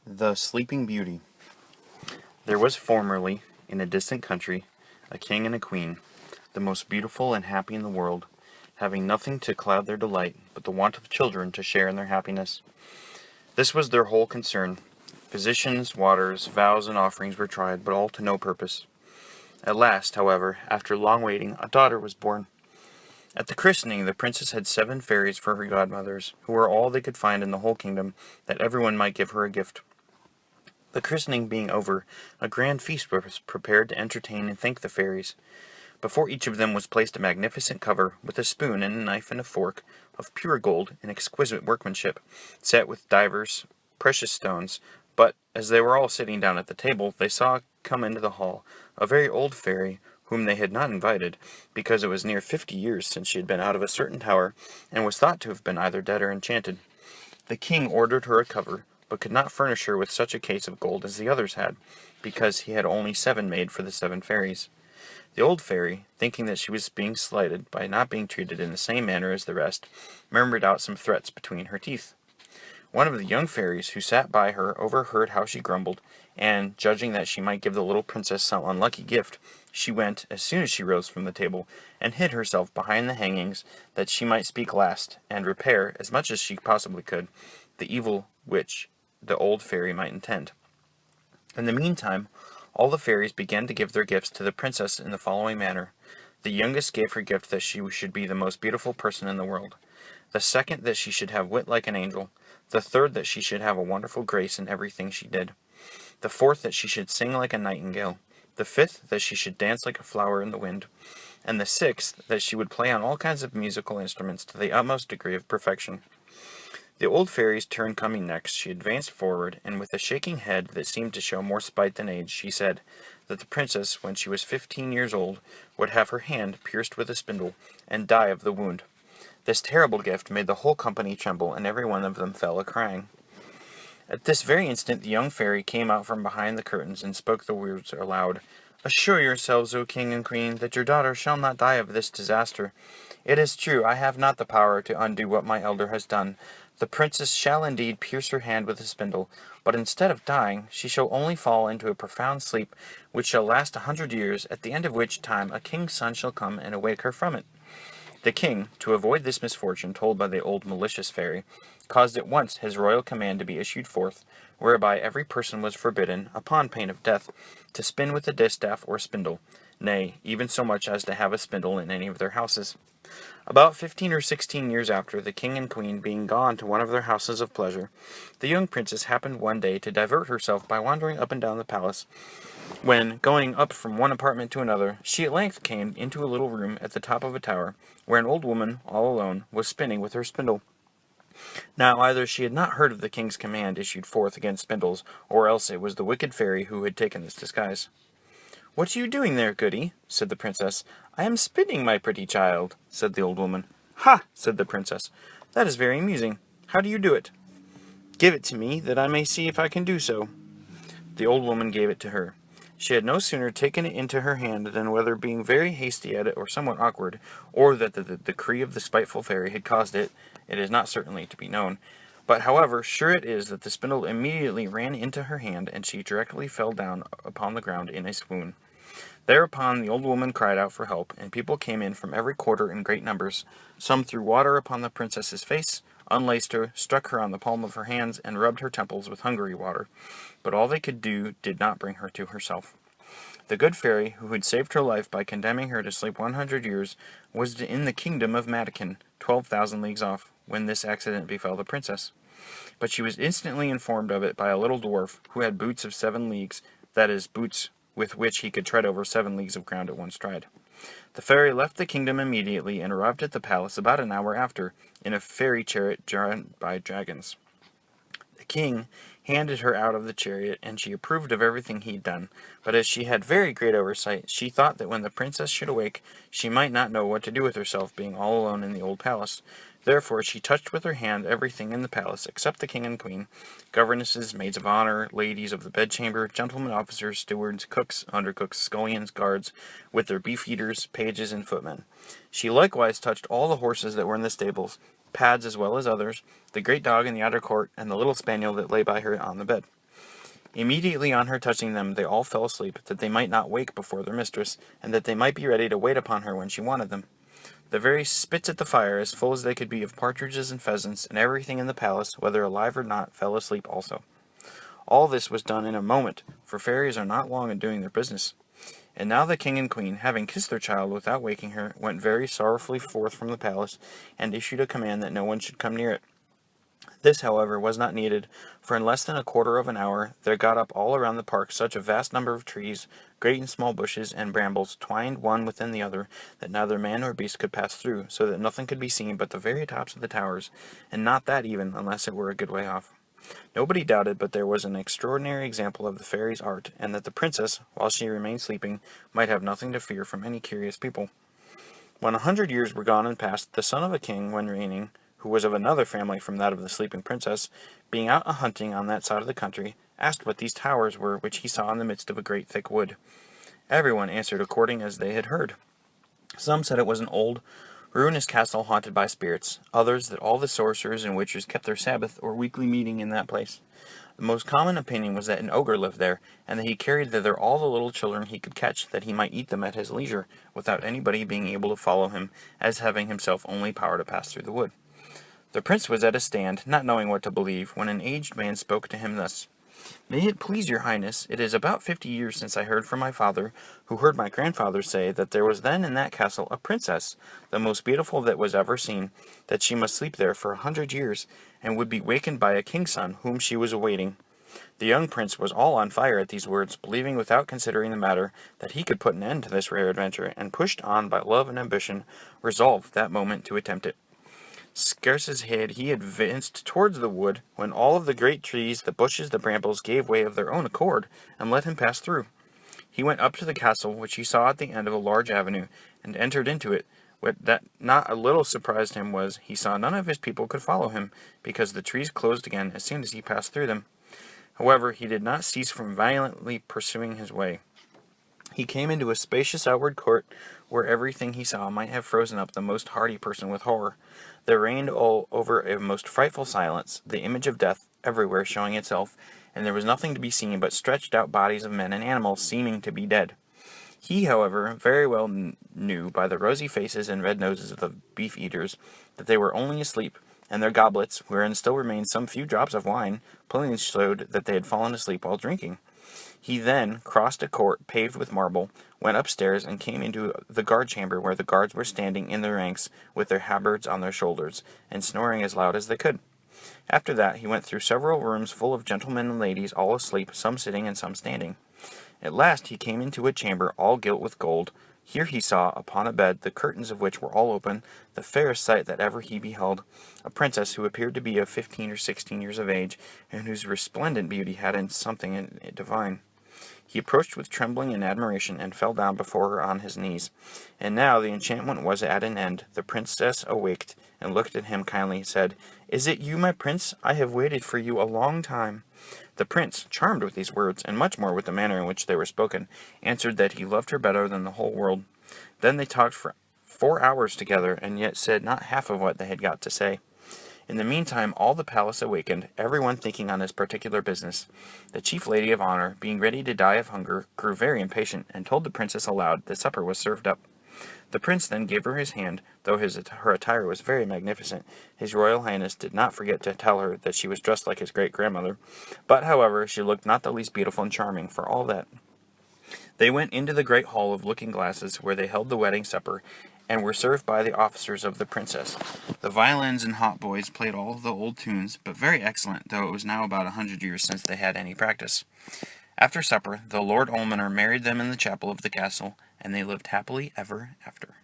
The Sleeping Beauty. There was formerly, in a distant country, a king and a queen, the most beautiful and happy in the world, having nothing to cloud their delight but the want of children to share in their happiness. This was their whole concern. Physicians, waters, vows, and offerings were tried, but all to no purpose. At last, however, after long waiting, a daughter was born. At the christening, the princess had 7 fairies for her godmothers, who were all they could find in the whole kingdom, that everyone might give her a gift. The christening being over, a grand feast was prepared to entertain and thank the fairies. Before each of them was placed a magnificent cover, with a spoon and a knife and a fork, of pure gold and exquisite workmanship, set with divers precious stones. But, as they were all sitting down at the table, they saw come into the hall a very old fairy, whom they had not invited, because it was near 50 years since she had been out of a certain tower, and was thought to have been either dead or enchanted. The king ordered her a cover, but could not furnish her with such a case of gold as the others had, because he had only 7 made for the 7 fairies. The old fairy, thinking that she was being slighted by not being treated in the same manner as the rest, murmured out some threats between her teeth. One of the young fairies who sat by her overheard how she grumbled, and, judging that she might give the little princess some unlucky gift, she went, as soon as she rose from the table, and hid herself behind the hangings, that she might speak last, and repair, as much as she possibly could, the evil which the old fairy might intend. In the meantime, all the fairies began to give their gifts to the princess in the following manner. The youngest gave her gift that she should be the most beautiful person in the world. The second, that she should have wit like an angel. The third, that she should have a wonderful grace in everything she did. The fourth, that she should sing like a nightingale. The fifth, that she should dance like a flower in the wind. And the sixth, that she would play on all kinds of musical instruments to the utmost degree of perfection. The old fairy's turn coming next, she advanced forward, and with a shaking head that seemed to show more spite than age, she said that the princess, when she was 15 years old, would have her hand pierced with a spindle, and die of the wound. This terrible gift made the whole company tremble, and every one of them fell a-crying. At this very instant the young fairy came out from behind the curtains, and spoke the words aloud. "Assure yourselves, O king and queen, that your daughter shall not die of this disaster. It is true, I have not the power to undo what my elder has done. The princess shall indeed pierce her hand with a spindle, but instead of dying, she shall only fall into a profound sleep, which shall last 100 years, at the end of which time a king's son shall come and awake her from it." The king, to avoid this misfortune told by the old malicious fairy, caused at once his royal command to be issued forth, whereby every person was forbidden, upon pain of death, to spin with a distaff or spindle, nay, even so much as to have a spindle in any of their houses. About 15 or 16 years after, the king and queen being gone to one of their houses of pleasure, the young princess happened one day to divert herself by wandering up and down the palace, when, going up from one apartment to another, she at length came into a little room at the top of a tower, where an old woman, all alone, was spinning with her spindle. Now either she had not heard of the king's command issued forth against spindles, or else it was the wicked fairy who had taken this disguise. "What are you doing there, goody?" said the princess. "I am spinning, my pretty child," said the old woman. "Ha!" said the princess. "That is very amusing. How do you do it?" "Give it to me, that I may see if I can do so." The old woman gave it to her. She had no sooner taken it into her hand than, whether being very hasty at it or somewhat awkward, or that the decree of the spiteful fairy had caused it, it is not certainly to be known. But, however, sure it is that the spindle immediately ran into her hand, and she directly fell down upon the ground in a swoon. Thereupon the old woman cried out for help, and people came in from every quarter in great numbers. Some threw water upon the princess's face, unlaced her, struck her on the palm of her hands, and rubbed her temples with Hungary water. But all they could do did not bring her to herself. The good fairy, who had saved her life by condemning her to sleep 100 years, was in the kingdom of Matakin, 12,000 leagues off, when this accident befell the princess. But she was instantly informed of it by a little dwarf, who had boots of 7 leagues, that is, boots with which he could tread over 7 leagues of ground at one stride. The fairy left the kingdom immediately, and arrived at the palace about an hour after, in a fairy chariot drawn by dragons. The king handed her out of the chariot, and she approved of everything he had done, but as she had very great oversight, she thought that when the princess should awake, she might not know what to do with herself, being all alone in the old palace. Therefore she touched with her hand everything in the palace, except the king and queen, governesses, maids of honor, ladies of the bedchamber, gentlemen officers, stewards, cooks, undercooks, scullions, guards, with their beef-eaters, pages, and footmen. She likewise touched all the horses that were in the stables, pads as well as others, the great dog in the outer court, and the little spaniel that lay by her on the bed. Immediately on her touching them, they all fell asleep, that they might not wake before their mistress, and that they might be ready to wait upon her when she wanted them. The very spits at the fire, as full as they could be of partridges and pheasants, and everything in the palace, whether alive or not, fell asleep also. All this was done in a moment, for fairies are not long in doing their business. And now the king and queen, having kissed their child without waking her, went very sorrowfully forth from the palace, and issued a command that no one should come near it. This, however, was not needed, for in less than a quarter of an hour there got up all around the park such a vast number of trees, great and small bushes and brambles, twined one within the other, that neither man nor beast could pass through, so that nothing could be seen but the very tops of the towers, and not that even, unless it were a good way off. Nobody doubted but there was an extraordinary example of the fairies' art, and that the princess, while she remained sleeping, might have nothing to fear from any curious people. When 100 years were gone and past, the son of a king, when reigning, who was of another family from that of the sleeping princess, being out a-hunting on that side of the country, asked what these towers were which he saw in the midst of a great thick wood. Everyone answered according as they had heard. Some said it was an old, ruinous castle haunted by spirits, others that all the sorcerers and witches kept their Sabbath or weekly meeting in that place. The most common opinion was that an ogre lived there, and that he carried thither all the little children he could catch, that he might eat them at his leisure, without anybody being able to follow him, as having himself only power to pass through the wood. The prince was at a stand, not knowing what to believe, when an aged man spoke to him thus: "May it please your highness, it is about 50 years since I heard from my father, who heard my grandfather say that there was then in that castle a princess, the most beautiful that was ever seen, that she must sleep there for 100 years, and would be wakened by a king's son, whom she was awaiting." The young prince was all on fire at these words, believing without considering the matter that he could put an end to this rare adventure, and pushed on by love and ambition, resolved that moment to attempt it. Scarce had he advanced towards the wood, when all of the great trees, the bushes, the brambles, gave way of their own accord, and let him pass through. He went up to the castle, which he saw at the end of a large avenue, and entered into it. What that not a little surprised him was, he saw none of his people could follow him, because the trees closed again as soon as he passed through them. However, he did not cease from violently pursuing his way. He came into a spacious outward court, where everything he saw might have frozen up the most hardy person with horror. There reigned all over a most frightful silence, the image of death everywhere showing itself, and there was nothing to be seen but stretched out bodies of men and animals seeming to be dead. He, however, very well knew by the rosy faces and red noses of the beef-eaters that they were only asleep, and their goblets, wherein still remained some few drops of wine, plainly showed that they had fallen asleep while drinking. He then crossed a court paved with marble, went upstairs, and came into the guard chamber, where the guards were standing in their ranks with their halberds on their shoulders, and snoring as loud as they could. After that he went through several rooms full of gentlemen and ladies, all asleep, some sitting and some standing. At last he came into a chamber all gilt with gold. Here he saw, upon a bed, the curtains of which were all open, the fairest sight that ever he beheld, a princess who appeared to be of 15 or 16 years of age, and whose resplendent beauty had in something divine. He approached with trembling and admiration, and fell down before her on his knees. And now the enchantment was at an end. The princess awaked, and looked at him kindly, said, "Is it you, my prince? I have waited for you a long time." The prince, charmed with these words, and much more with the manner in which they were spoken, answered that he loved her better than the whole world. Then they talked for 4 hours together, and yet said not half of what they had got to say. In the meantime all the palace awakened, everyone thinking on his particular business. The chief lady of honor, being ready to die of hunger, grew very impatient, and told the princess aloud that supper was served up. The prince then gave her his hand, though her attire was very magnificent. His royal highness did not forget to tell her that she was dressed like his great-grandmother, but, however, she looked not the least beautiful and charming for all that. They went into the great hall of looking-glasses, where they held the wedding supper, and were served by the officers of the princess. The violins and hautboys played all the old tunes, but very excellent, though it was now about 100 years since they had any practice. After supper, the Lord Almoner married them in the chapel of the castle, and they lived happily ever after.